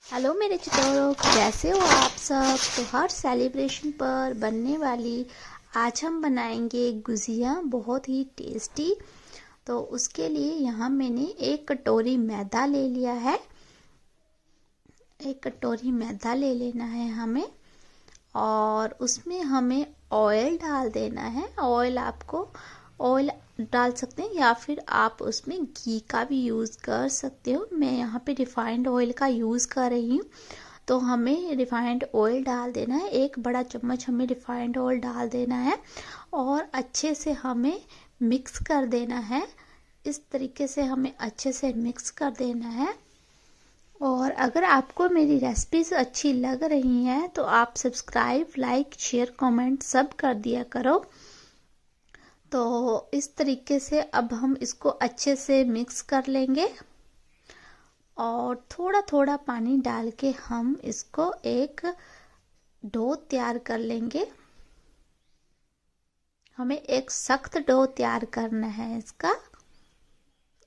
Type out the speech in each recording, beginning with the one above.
Hello मेरे चिटोरों, कैसे हो आप सब। तो हर सेलिब्रेशन पर बनने वाली आज हम बनाएंगे गुजिया, बहुत ही टेस्टी। तो उसके लिए यहाँ मैंने एक कटोरी मैदा ले लिया है। एक कटोरी मैदा ले लेना है हमें, और उसमें हमें ऑयल डाल देना है। ऑयल डाल सकते हैं या फिर आप उसमें घी का भी यूज़ कर सकते हो। मैं यहाँ पे रिफाइंड ऑयल का यूज़ कर रही हूँ। तो हमें रिफाइंड ऑयल डाल देना है, 1 बड़ा चम्मच हमें रिफाइंड ऑयल डाल देना है और अच्छे से हमें मिक्स कर देना है। इस तरीके से हमें अच्छे से मिक्स कर देना है। और अगर आपको मेरी रेसिपीज अच्छी लग रही हैं तो आप सब्सक्राइब, लाइक, शेयर, कमेंट सब कर दिया करो। तो इस तरीके से अब हम इसको अच्छे से मिक्स कर लेंगे और थोड़ा थोड़ा पानी डाल के हम इसको एक डो तैयार कर लेंगे। हमें एक सख्त डो तैयार करना है इसका।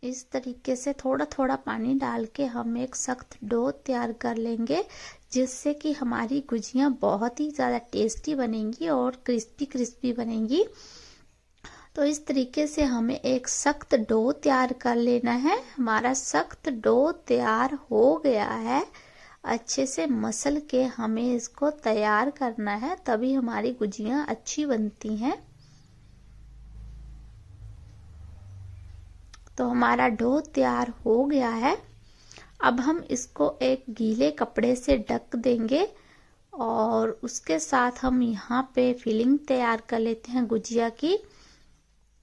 इस तरीके से थोड़ा थोड़ा पानी डाल के हम एक सख्त डो तैयार कर लेंगे, जिससे कि हमारी गुजियाँ बहुत ही ज़्यादा टेस्टी बनेंगी और क्रिस्पी क्रिस्पी बनेंगी। तो इस तरीके से हमें एक सख्त डो तैयार कर लेना है। हमारा सख्त डो तैयार हो गया है। अच्छे से मसल के हमें इसको तैयार करना है, तभी हमारी गुजियाँ अच्छी बनती हैं। तो हमारा डो तैयार हो गया है। अब हम इसको एक गीले कपड़े से ढक देंगे और उसके साथ हम यहाँ पे फिलिंग तैयार कर लेते हैं गुजिया की।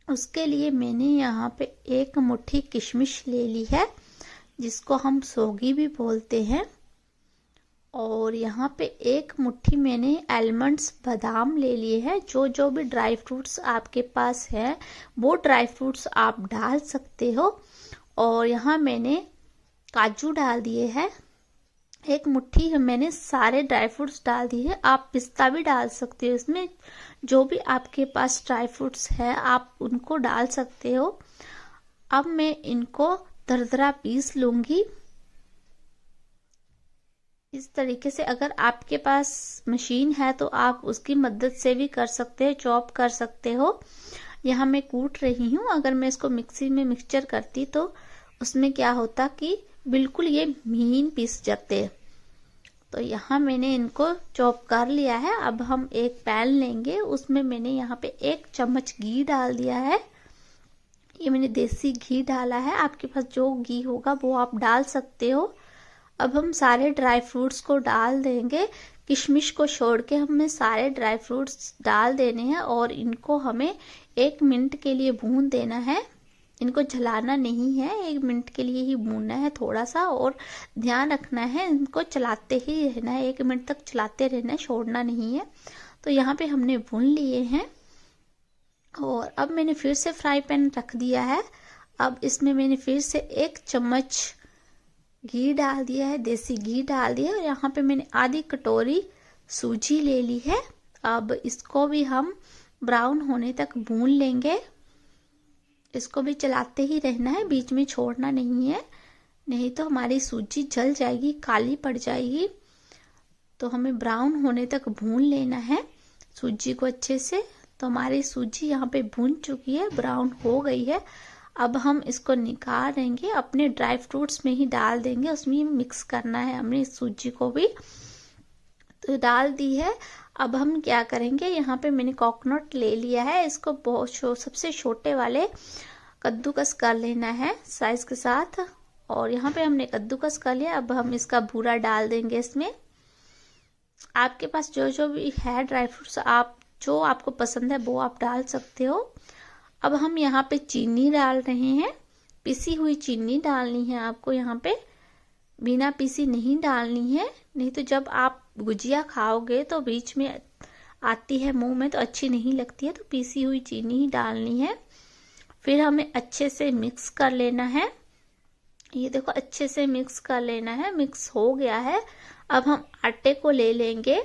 उसके लिए मैंने यहाँ पे 1 मुट्ठी किशमिश ले ली है, जिसको हम सोगी भी बोलते हैं। और यहाँ पे 1 मुट्ठी मैंने आलमंड्स, बादाम ले लिए हैं। जो भी ड्राई फ्रूट्स आपके पास है वो ड्राई फ्रूट्स आप डाल सकते हो। और यहाँ मैंने काजू डाल दिए हैं। 1 मुट्ठी मैंने सारे ड्राई फ्रूट्स डाल दिए हैं। आप पिस्ता भी डाल सकते हो इसमें। जो भी आपके पास ड्राई फ्रूट्स है आप उनको डाल सकते हो। अब मैं इनको दरदरा पीस लूंगी इस तरीके से। अगर आपके पास मशीन है तो आप उसकी मदद से भी कर सकते हो, चॉप कर सकते हो। यहाँ मैं कूट रही हूँ। अगर मैं इसको मिक्सी में मिक्सचर करती तो उसमें क्या होता कि बिल्कुल ये महीन पीस जाते। तो यहाँ मैंने इनको चॉप कर लिया है। अब हम एक पैन लेंगे, उसमें मैंने यहाँ पे 1 चम्मच घी डाल दिया है। ये मैंने देसी घी डाला है, आपके पास जो घी होगा वो आप डाल सकते हो। अब हम सारे ड्राई फ्रूट्स को डाल देंगे। किशमिश को छोड़ के हमें सारे ड्राई फ्रूट्स डाल देने हैं और इनको हमें 1 मिनट के लिए भून देना है। इनको जलाना नहीं है, 1 मिनट के लिए ही भूनना है थोड़ा सा। और ध्यान रखना है, इनको चलाते ही रहना है, 1 मिनट तक चलाते रहना है, छोड़ना नहीं है। तो यहाँ पे हमने भून लिए हैं और अब मैंने फिर से फ्राई पैन रख दिया है। अब इसमें मैंने फिर से 1 चम्मच घी डाल दिया है, देसी घी डाल दिया है। और यहाँ पे मैंने आधी कटोरी सूजी ले ली है। अब इसको भी हम ब्राउन होने तक भून लेंगे। इसको भी चलाते ही रहना है, बीच में छोड़ना नहीं है, नहीं तो हमारी सूजी जल जाएगी, काली पड़ जाएगी। तो हमें ब्राउन होने तक भून लेना है सूजी को अच्छे से। तो हमारी सूजी यहाँ पे भून चुकी है, ब्राउन हो गई है। अब हम इसको निकाल देंगे, अपने ड्राई फ्रूट्स में ही डाल देंगे, उसमें मिक्स करना है हमने इस सूजी को भी। तो डाल दी है। अब हम क्या करेंगे, यहाँ पे मैंने कोकोनट ले लिया है, इसको बहुत सबसे छोटे वाले कद्दूकस कर लेना है साइज के साथ। और यहाँ पे हमने कद्दूकस कर लिया। अब हम इसका भूरा डाल देंगे इसमें। आपके पास जो भी है ड्राई फ्रूट्स, आप जो आपको पसंद है वो आप डाल सकते हो। अब हम यहाँ पे चीनी डाल रहे हैं, पिसी हुई चीनी डालनी है आपको। यहाँ पे बिना पीसी नहीं डालनी है, नहीं तो जब आप गुजिया खाओगे तो बीच में आती है मुंह में तो अच्छी नहीं लगती है। तो पीसी हुई चीनी ही डालनी है। फिर हमें अच्छे से मिक्स कर लेना है। ये देखो अच्छे से मिक्स कर लेना है, मिक्स हो गया है। अब हम आटे को ले लेंगे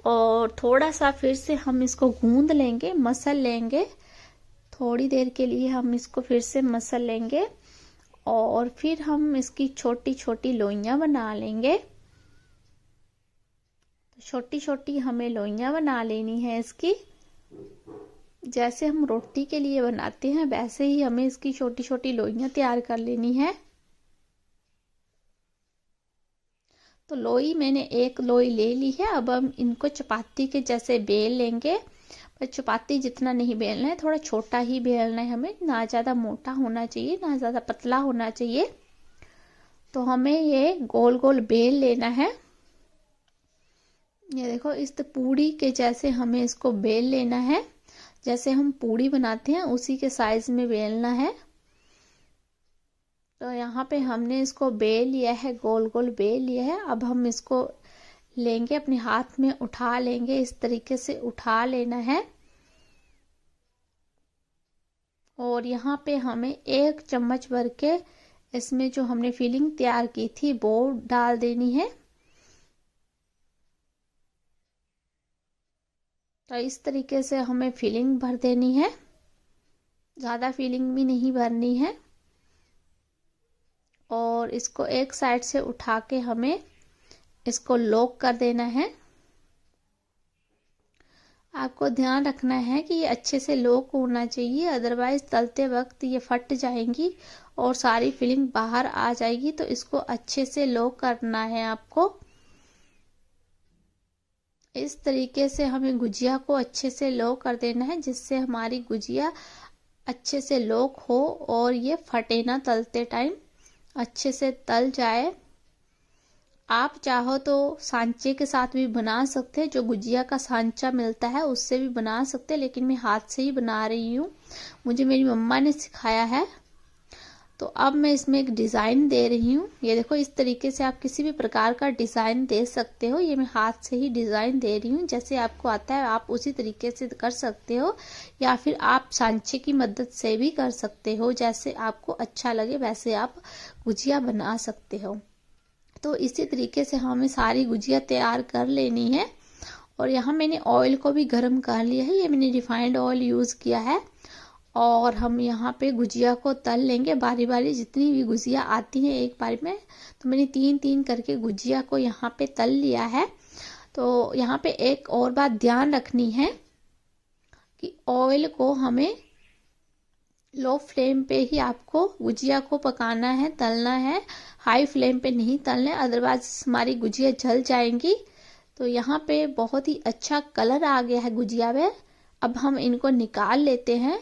और थोड़ा सा फिर से हम इसको गूंद लेंगे, मसल लेंगे। थोड़ी देर के लिए हम इसको फिर से मसल लेंगे और फिर हम इसकी छोटी छोटी लोइयां बना लेंगे। छोटी छोटी हमें लोइयां बना लेनी है इसकी। जैसे हम रोटी के लिए बनाते हैं वैसे ही हमें इसकी छोटी छोटी लोइयां तैयार कर लेनी है। तो लोई मैंने एक लोई ले ली है। अब हम इनको चपाती के जैसे बेल लेंगे, पर चपाती जितना नहीं बेलना है, थोड़ा छोटा ही बेलना है हमें, ना ज़्यादा मोटा होना चाहिए ना ज़्यादा पतला होना चाहिए। तो हमें ये गोल गोल बेल लेना है। ये देखो इस पूड़ी के जैसे हमें इसको बेल लेना है। जैसे हम पूड़ी बनाते हैं उसी के साइज में बेलना है। तो यहाँ पे हमने इसको बेल लिया है, गोल गोल बेल लिया है। अब हम इसको लेंगे, अपने हाथ में उठा लेंगे, इस तरीके से उठा लेना है। और यहाँ पे हमें 1 चम्मच भर के इसमें जो हमने फिलिंग तैयार की थी वो डाल देनी है। तो इस तरीके से हमें फिलिंग भर देनी है, ज़्यादा फिलिंग भी नहीं भरनी है। और इसको एक साइड से उठा के हमें इसको लॉक कर देना है। आपको ध्यान रखना है कि ये अच्छे से लॉक होना चाहिए, अदरवाइज तलते वक्त ये फट जाएंगी और सारी फिलिंग बाहर आ जाएगी। तो इसको अच्छे से लॉक करना है आपको। इस तरीके से हमें गुजिया को अच्छे से लॉक कर देना है, जिससे हमारी गुजिया अच्छे से लॉक हो और ये फटे ना, तलते टाइम अच्छे से तल जाए। आप चाहो तो सांचे के साथ भी बना सकते हैं, जो गुजिया का सांचा मिलता है उससे भी बना सकते हैं, लेकिन मैं हाथ से ही बना रही हूँ, मुझे मेरी मम्मा ने सिखाया है। तो अब मैं इसमें एक डिज़ाइन दे रही हूँ। ये देखो इस तरीके से आप किसी भी प्रकार का डिज़ाइन दे सकते हो। ये मैं हाथ से ही डिज़ाइन दे रही हूँ, जैसे आपको आता है आप उसी तरीके से कर सकते हो, या फिर आप सांचे की मदद से भी कर सकते हो। जैसे आपको अच्छा लगे वैसे आप गुजिया बना सकते हो। तो इसी तरीके से हमें सारी गुजिया तैयार कर लेनी है। और यहाँ मैंने ऑयल को भी गर्म कर लिया है, ये मैंने रिफाइंड ऑयल यूज़ किया है। और हम यहाँ पे गुजिया को तल लेंगे बारी बारी, जितनी भी गुजिया आती हैं एक बारी में। तो मैंने 3-3 करके गुजिया को यहाँ पे तल लिया है। तो यहाँ पे एक और बात ध्यान रखनी है कि ऑयल को हमें लो फ्लेम पे ही आपको गुजिया को पकाना है, तलना है। हाई फ्लेम पे नहीं तलना है, अदरवाइज हमारी गुजिया जल जाएंगी। तो यहाँ पे बहुत ही अच्छा कलर आ गया है गुजिया में। अब हम इनको निकाल लेते हैं।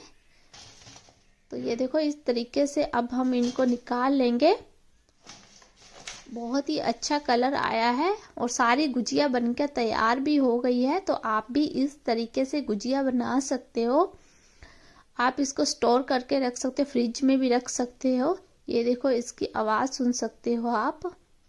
तो ये देखो इस तरीके से अब हम इनको निकाल लेंगे। बहुत ही अच्छा कलर आया है और सारी गुजिया बनकर तैयार भी हो गई है। तो आप भी इस तरीके से गुजिया बना सकते हो। आप इसको स्टोर करके रख सकते हो, फ्रिज में भी रख सकते हो। ये देखो इसकी आवाज़ सुन सकते हो आप।